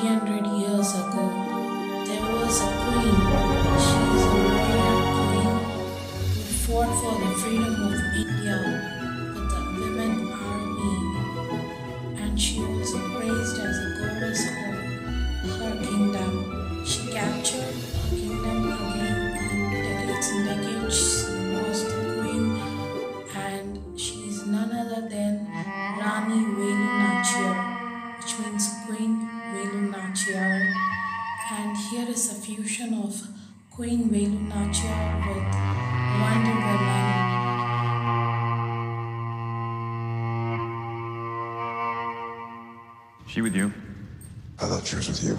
300 years ago, there was a queen. She is a warrior queen who fought for the freedom of India with the women army, and she was praised as a goddess of her kingdom. She captured her kingdom again, and decades she was the queen, and she is none other than Rani Velu Nachiyar, which means Queen Velu Nachiyar. And here is a fusion of Queen Velu Nachiyar with Wonder Woman. She with you? I thought she was with you.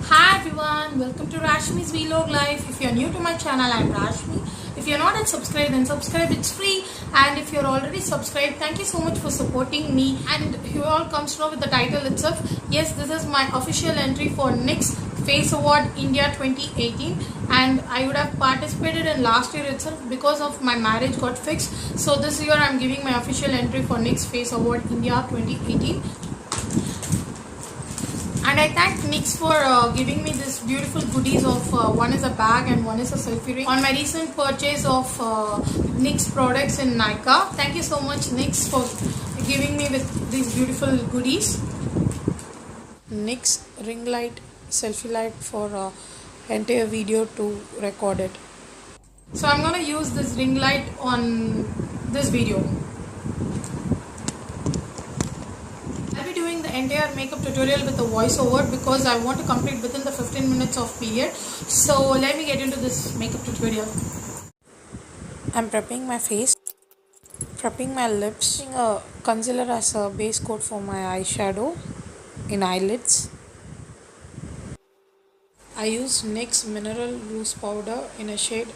Hi everyone, welcome to Rashmi's Vlog Life. If you're new to my channel, I'm Rashmi. If you're not yet subscribed, then subscribe, it's free. And if you're already subscribed, thank you so much for supporting me. And you all comes through with the title itself. Yes, this is my official entry for next Face Award India 2018, and I would have participated in last year itself. Because of my marriage got fixed, so this year I'm giving my official entry for next Face Award India 2018. And I thank NYX for giving me this beautiful goodies of one is a bag and one is a selfie ring on my recent purchase of NYX products in Nykaa. Thank you so much NYX for giving me with these beautiful goodies. NYX ring light, selfie light for entire video to record it. So I'm gonna use this ring light on this video. I'll be doing the entire makeup tutorial with a voiceover because I want to complete within the 15 minutes of period. So let me get into this makeup tutorial. I'm prepping my face, prepping my lips, using a concealer as a base coat for my eyeshadow in eyelids. I use NYX Mineral Loose Powder in a shade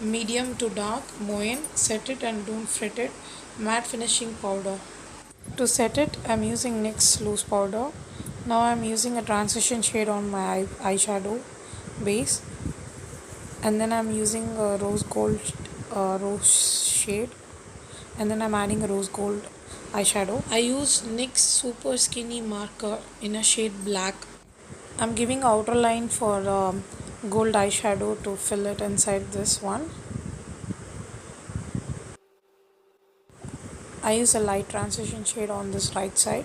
medium to dark, Moyen. Set it and don't fret it. Matte finishing powder. To set it, I'm using NYX Loose Powder. Now I'm using a transition shade on my eyeshadow base. And then I'm using a rose gold rose shade. And then I'm adding a rose gold eyeshadow. I use NYX Super Skinny Marker in a shade black. I'm giving outer line for gold eyeshadow to fill it inside this one. I use a light transition shade on this right side,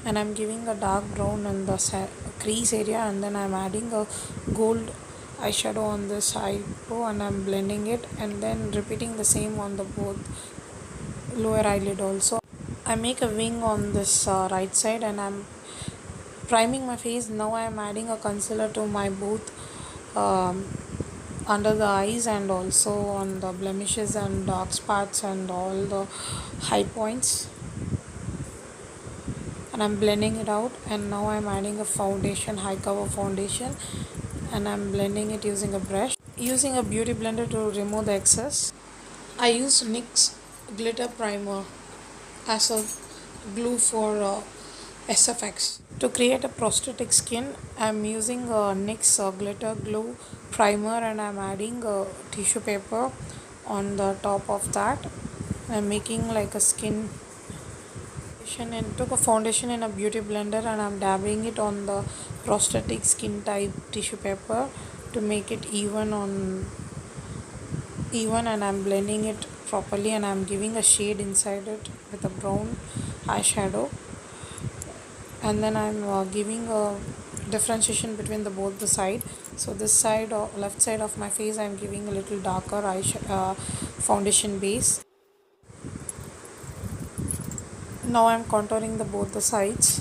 and I'm giving a dark brown in the crease area, and then I'm adding a gold eyeshadow on this eyebrow and I'm blending it, and then repeating the same on the both lower eyelid also. I make a wing on this right side and I'm priming my face. Now I am adding a concealer to my both under the eyes and also on the blemishes and dark spots and all the high points, and I'm blending it out. And now I'm adding a foundation, high cover foundation, and I'm blending it using a brush, using a beauty blender to remove the excess. I use NYX glitter primer as a glue for SFX. To create a prosthetic skin, I'm using a NYX glitter glue primer and I'm adding a tissue paper on the top of that. I'm making like a skin and took a foundation in a beauty blender and I'm dabbing it on the prosthetic skin type tissue paper to make it even, and I'm blending it properly and I'm giving a shade inside it with a brown eyeshadow. And then I'm giving a differentiation between both the side. So this side or left side of my face, I'm giving a little darker foundation base. Now I'm contouring both the sides.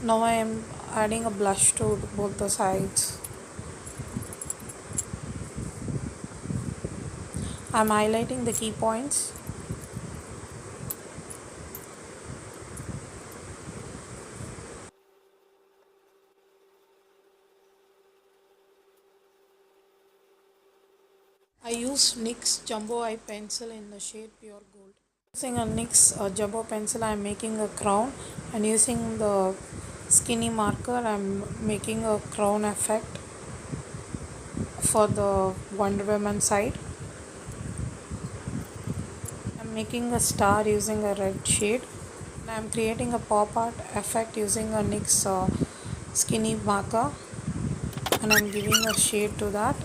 Now I am adding a blush to both the sides. I'm highlighting the key points. I use NYX Jumbo Eye Pencil in the shade Pure Gold. Using a NYX Jumbo Pencil, I am making a crown, and using the skinny marker, I am making a crown effect for the Wonder Woman side. I am making a star using a red shade. I am creating a pop art effect using a NYX skinny marker, and I am giving a shade to that.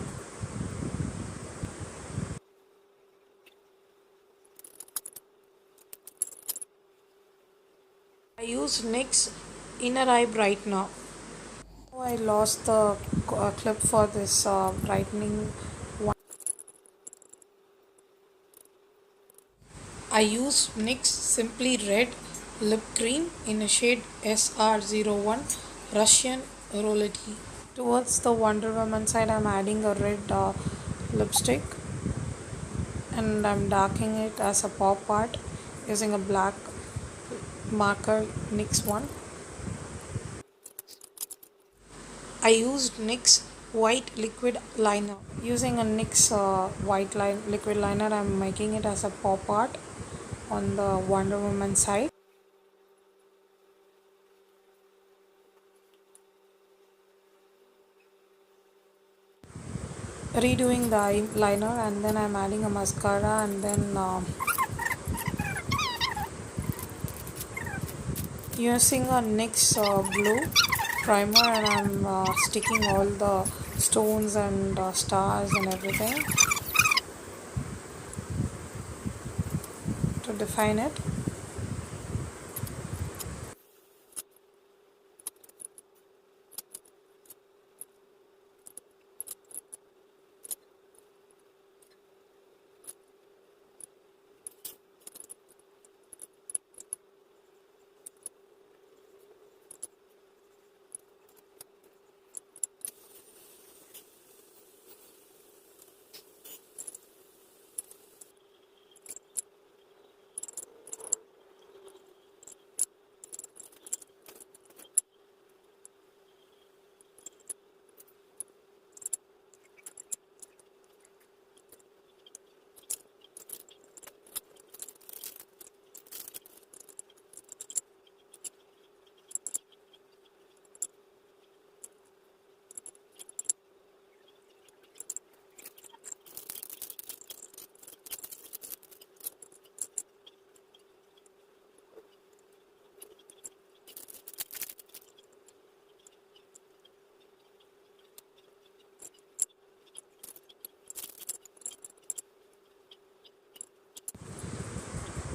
I use NYX Inner Eye Brightener. Oh, I lost the clip for this brightening one. I use NYX Simply Red Lip Cream in a shade SR01 Russian Roulette. Towards the Wonder Woman side, I'm adding a red lipstick, and I'm darkening it as a pop art using a black marker NYX one. I used NYX white liquid liner. Using a NYX liquid liner, I'm making it as a pop art on the Wonder Woman side. Redoing the eyeliner, and then I'm adding a mascara, and then using a NYX blue primer, and I'm sticking all the stones and stars and everything to define it.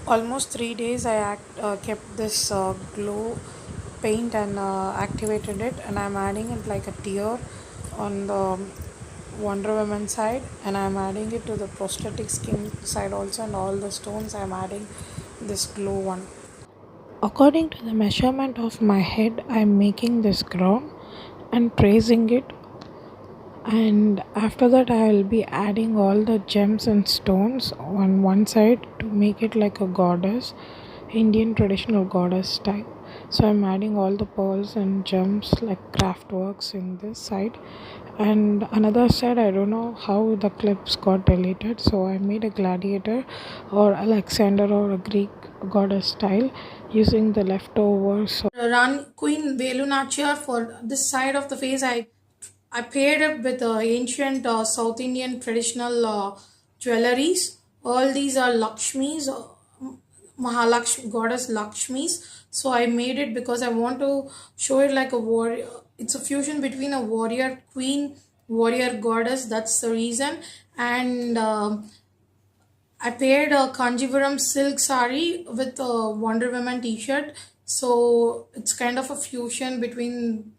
Almost 3 days kept this glow paint and activated it, and I'm adding it like a tear on the Wonder Woman side, and I'm adding it to the prosthetic skin side also, and all the stones I'm adding this glow one. According to the measurement of my head, I'm making this crown and tracing it, and after that I will be adding all the gems and stones on one side to make it like a goddess, Indian traditional goddess type. So I'm adding all the pearls and gems like craft works in this side, and another side I don't know how the clips got deleted, so I made a gladiator or Alexander or a Greek goddess style using the leftovers. Queen Velu Nachiyar for this side of the face. I paired it with ancient South Indian traditional jewelries. All these are Lakshmis, Mahalakshmi, goddess Lakshmis. So I made it because I want to show it like a warrior. It's a fusion between a warrior queen, warrior goddess. That's the reason. And I paired a Kanjivaram silk sari with a Wonder Woman t-shirt. So it's kind of a fusion between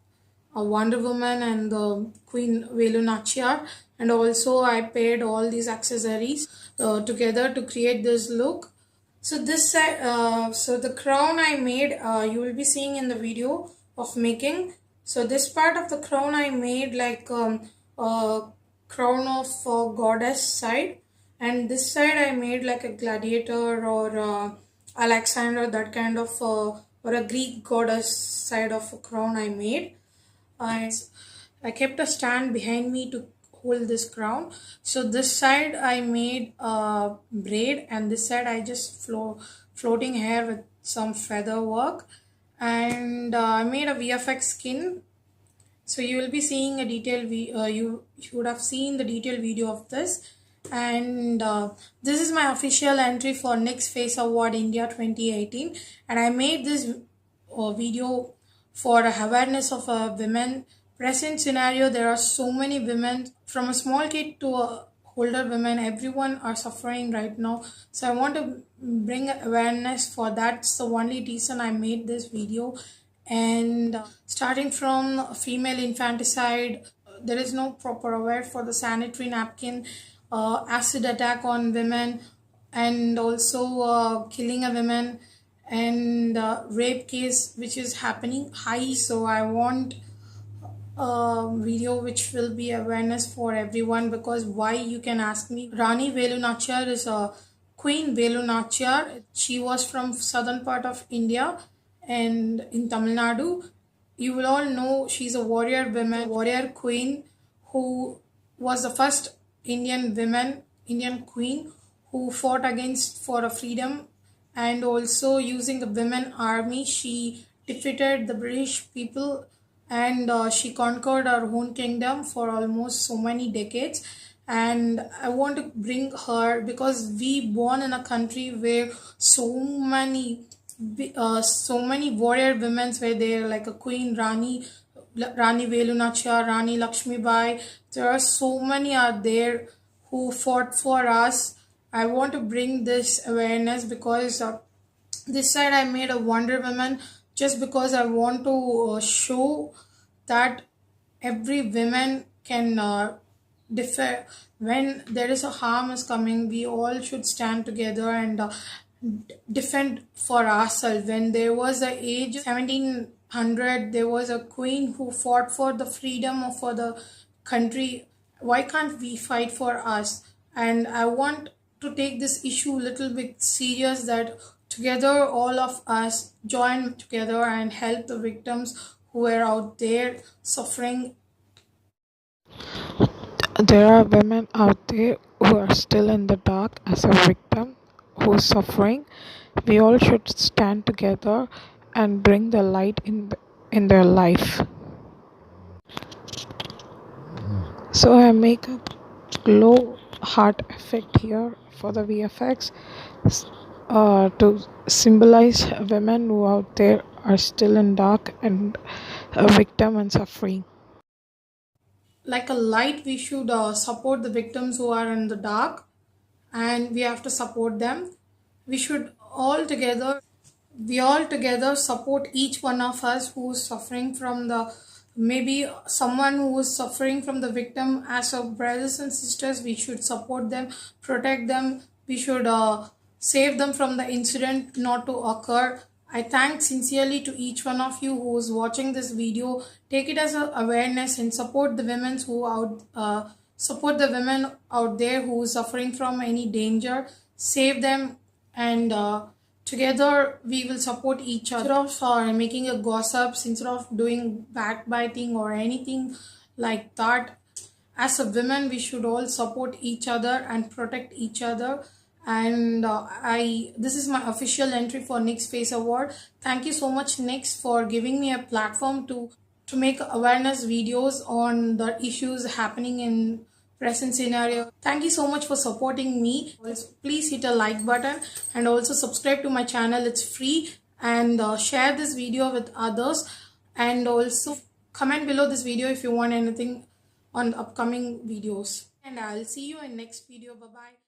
a Wonder Woman and the Queen Velu Nachiyar. And also I paired all these accessories together to create this look. So so the crown I made, you will be seeing in the video of making. So this part of the crown I made like a crown of goddess side, and this side I made like a gladiator or Alexander, that kind of or a Greek goddess side of a crown I made. I kept a stand behind me to hold this crown. So this side I made a braid, and this side I just floating hair with some feather work, and I made a VFX skin. So you will be seeing a detailed you would have seen the detailed video of this. And this is my official entry for Next Face Award India 2018, and I made this video for awareness of women. Present scenario, there are so many women, from a small kid to a older women, everyone are suffering right now. So I want to bring awareness for that. That's the only reason I made this video. And starting from female infanticide, there is no proper aware for the sanitary napkin, acid attack on women, and also killing a woman, and rape case which is happening high. So I want a video which will be awareness for everyone, because why, you can ask me. Rani Velu Nachiyar is a Queen Velu Nachiyar. She was from southern part of India and in Tamil Nadu. You will all know she's a warrior woman, warrior queen, who was the first Indian queen who fought against for a freedom, and also using the women army she defeated the British people, and she conquered our own kingdom for almost so many decades. And I want to bring her, because we born in a country where so many warrior women were there, like a Queen Rani Velu Nachiyar, Rani Lakshmi Bai. There are so many are there who fought for us. I want to bring this awareness, because this side I made a Wonder Woman, just because I want to show that every woman can differ. When there is a harm is coming, we all should stand together and defend for ourselves. When there was the age 1700, there was a queen who fought for the freedom of for the country. Why can't we fight for us? And I want to take this issue a little bit serious, that together all of us join together and help the victims who are out there suffering. There are women out there who are still in the dark as a victim who is suffering. We all should stand together and bring the light in their life. So I make a glow heart effect here for the VFX to symbolize women who out there are still in dark and a victim and suffering. Like a light, we should support the victims who are in the dark, and we have to support them. We should all together support each one of us who is suffering from the, maybe someone who is suffering from the victim. As our brothers and sisters, we should support them, protect them. We should save them from the incident not to occur. I thank sincerely to each one of you who is watching this video. Take it as an awareness and support the women out there who is suffering from any danger. Save them, and together we will support each other. Instead of making a gossips, instead of doing backbiting or anything like that, as a women we should all support each other and protect each other. And this is my official entry for Next Face Award. Thank you so much, Next, for giving me a platform to make awareness videos on the issues happening in present scenario. Thank you so much for supporting me. Please hit a like button and also subscribe to my channel. It's free. And share this video with others, and also comment below this video if you want anything on upcoming videos. And I'll see you in next video. Bye bye.